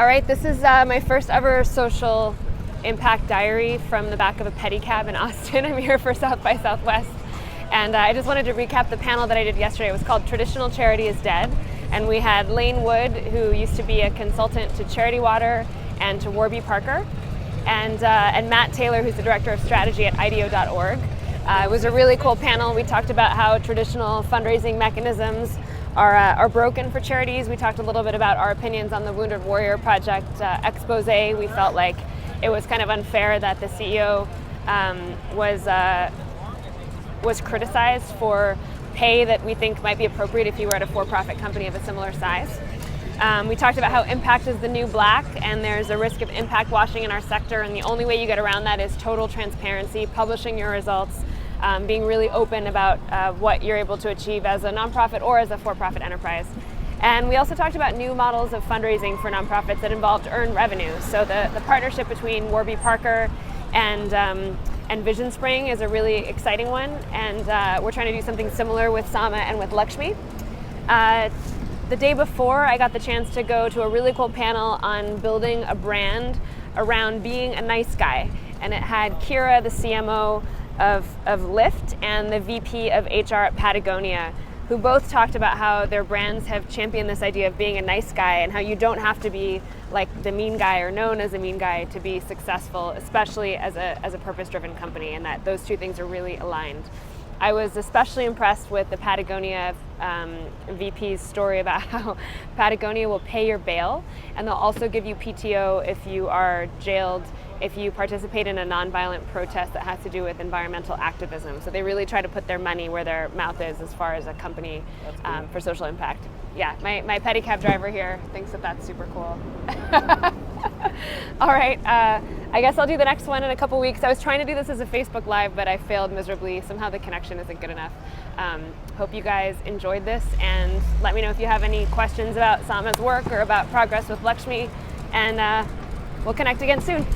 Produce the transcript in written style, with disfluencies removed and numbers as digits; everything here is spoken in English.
All right, this is my first ever social impact diary from the back of a pedicab in Austin. I'm here for South by Southwest. And I just wanted to recap the panel that I did yesterday. It was called Traditional Charity is Dead. And we had Lane Wood, who used to be a consultant to Charity Water and to Warby Parker, and Matt Taylor, who's the director of strategy at IDEO.org. It was a really cool panel. We talked about how traditional fundraising mechanisms are broken for charities. We talked a little bit about our opinions on the Wounded Warrior Project expose. We felt like it was kind of unfair that the CEO was criticized for pay that we think might be appropriate if you were at a for-profit company of a similar size. We talked about how impact is the new black, and there's a risk of impact washing in our sector, and the only way you get around that is total transparency, publishing your results, being really open about what you're able to achieve as a nonprofit or as a for-profit enterprise. And we also talked about new models of fundraising for nonprofits that involved earned revenue. So the partnership between Warby Parker and Vision Spring is a really exciting one, and we're trying to do something similar with Sama and with Lakshmi. The day before, I got the chance to go to a really cool panel on building a brand around being a nice guy, and it had Kira, the CMO of Lyft, and the VP of HR at Patagonia, who both talked about how their brands have championed this idea of being a nice guy and how you don't have to be like the mean guy or known as a mean guy to be successful, especially as a purpose-driven company, and that those two things are really aligned. I was especially impressed with the Patagonia VP's story about how Patagonia will pay your bail, and they'll also give you PTO if you are jailed if you participate in a nonviolent protest that has to do with environmental activism. So they really try to put their money where their mouth is as far as a company for social impact. Yeah, my pedicab driver here thinks that that's super cool. All right, I guess I'll do the next one in a couple weeks. I was trying to do this as a Facebook Live, but I failed miserably. Somehow the connection isn't good enough. Hope you guys enjoyed this, and let me know if you have any questions about Sama's work or about progress with Lakshmi, and we'll connect again soon.